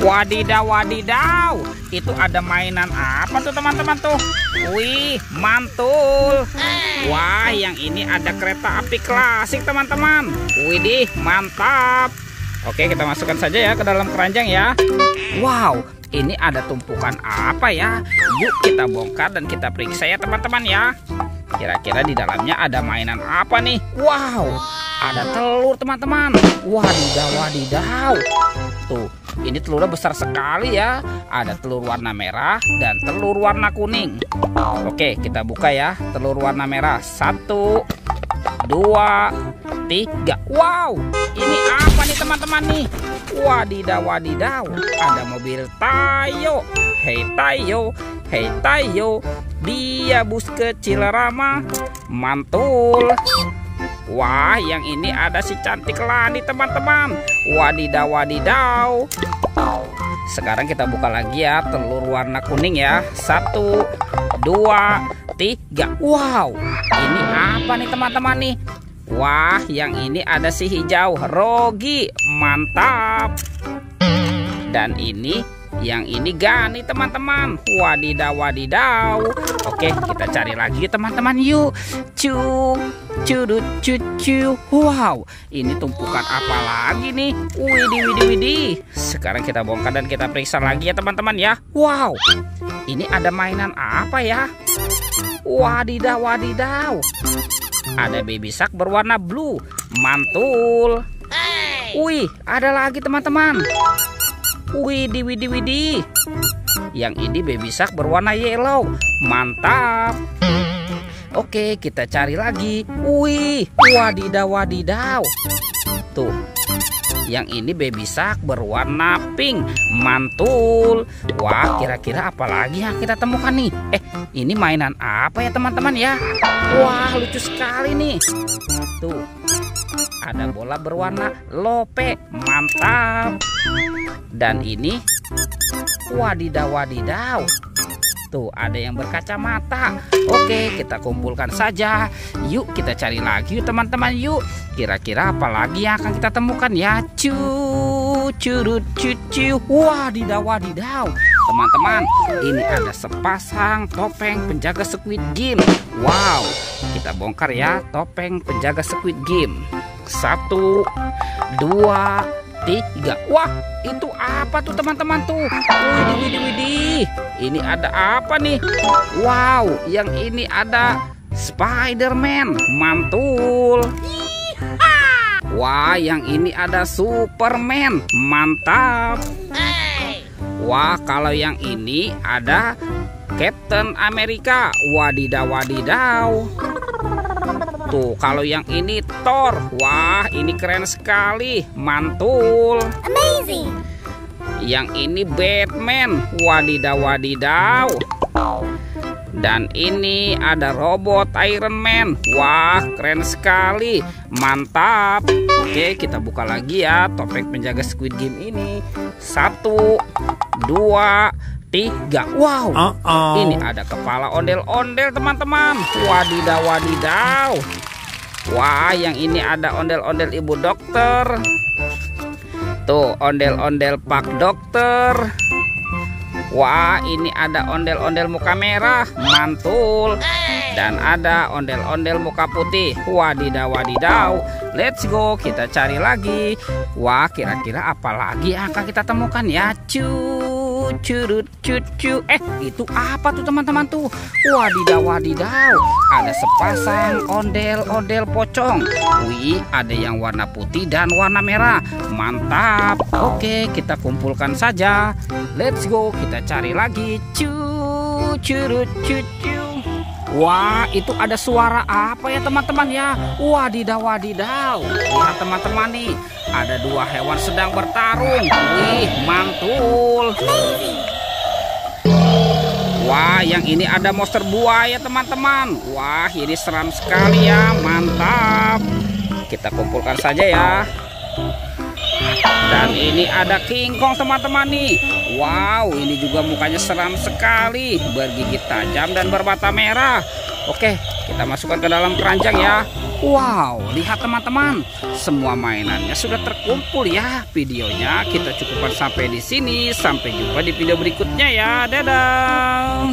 Wadidaw, wadidaw. Itu ada mainan apa tuh teman-teman tuh? Wih, mantul. Wah, yang ini ada kereta api klasik teman-teman. Widih, mantap. Oke, kita masukkan saja ya ke dalam keranjang ya. Wow, ini ada tumpukan apa ya? Yuk kita bongkar dan kita periksa ya teman-teman ya. Kira-kira di dalamnya ada mainan apa nih? Wow, ada telur teman-teman. Wadidaw, wadidaw. Tuh, ini telurnya besar sekali ya. Ada telur warna merah dan telur warna kuning. Oke, kita buka ya. Telur warna merah. 1, 2, 3. Wow, ini apa nih teman-teman nih? Wadidaw, wadidaw. Ada mobil Tayo. Hei Tayo, hei Tayo. Dia bus kecil ramah. Mantul. Wah, yang ini ada si cantik Lani teman-teman. Wadidaw, wadidaw. Sekarang kita buka lagi ya telur warna kuning ya. 1, 2, 3. Wow, ini apa nih teman-teman nih? Wah, yang ini ada si hijau Rogi. Mantap. Dan yang ini Gani teman-teman. Wadidaw, wadidaw. Oke, kita cari lagi teman-teman yuk. Curut cucu. Wow, ini tumpukan apa lagi nih? Widih, widih, widih. Sekarang kita bongkar dan kita periksa lagi ya teman-teman ya. Wow, ini ada mainan apa ya? Wadidaw, wadidaw. Ada baby shark berwarna blue. Mantul. Wih, ada lagi teman-teman. Widih, widih, widih. Yang ini baby shark berwarna yellow. Mantap. Oke, kita cari lagi. Wih, wadidaw, wadidaw. Tuh, yang ini baby shark berwarna pink. Mantul. Wah, kira-kira apa lagi yang kita temukan nih? Ini mainan apa ya teman-teman ya? Wah, lucu sekali nih. Tuh, ada bola berwarna lope. Mantap. Dan ini, wadidaw, wadidaw. Tuh, ada yang berkacamata. Oke, kita kumpulkan saja. Yuk kita cari lagi yuk teman-teman yuk. Kira-kira apa lagi yang akan kita temukan ya? Curut cucu. Wadidaw, wadidaw. Teman-teman, ini ada sepasang topeng penjaga Squid Game. Wow, kita bongkar ya topeng penjaga Squid Game. 1, 2, 3. Wah, itu apa tuh teman-teman tuh? Widih, widih, widih. Ini ada apa nih? Wow, yang ini ada Spider-Man. Mantul. Wah, yang ini ada Superman. Mantap. Wah, kalau yang ini ada Captain America. Wadidaw, wadidaw. Tuh, kalau yang ini Thor. Wah, ini keren sekali. Mantul. Amazing. Yang ini Batman. Wadidaw, wadidaw. Dan ini ada robot Iron Man. Wah, keren sekali. Mantap. Oke, kita buka lagi ya topeng penjaga Squid Game ini. 1, 2, 3. Wow, ini ada kepala ondel-ondel teman-teman. Wadidaw, wadidaw. Wah, yang ini ada ondel-ondel ibu dokter. Tuh, ondel-ondel pak dokter. Wah, ini ada ondel-ondel muka merah. Mantul. Dan ada ondel-ondel muka putih. Wadidaw, wadidaw. Let's go, kita cari lagi. Wah, kira-kira apa lagi yang akan kita temukan ya? Curut cucu. Itu apa tuh teman-teman tuh? Wadidaw, wadidaw. Ada sepasang ondel-ondel pocong. Wih, ada yang warna putih dan warna merah. Mantap. Oke, kita kumpulkan saja. Let's go, kita cari lagi. Curut cucu. Wah, itu ada suara apa ya teman-teman ya? Wadidaw, wadidaw. Lihat teman-teman nih, ada 2 hewan sedang bertarung. Wih, mantul. Wah, yang ini ada monster buaya teman-teman. Wah, ini seram sekali ya. Mantap. Kita kumpulkan saja ya. Dan ini ada King Kong teman-teman nih. Wow, ini juga mukanya seram sekali, bergigi tajam dan bermata merah. Oke, kita masukkan ke dalam keranjang ya. Wow, lihat teman-teman, semua mainannya sudah terkumpul ya. Videonya kita cukupkan sampai di sini. Sampai jumpa di video berikutnya ya. Dadah.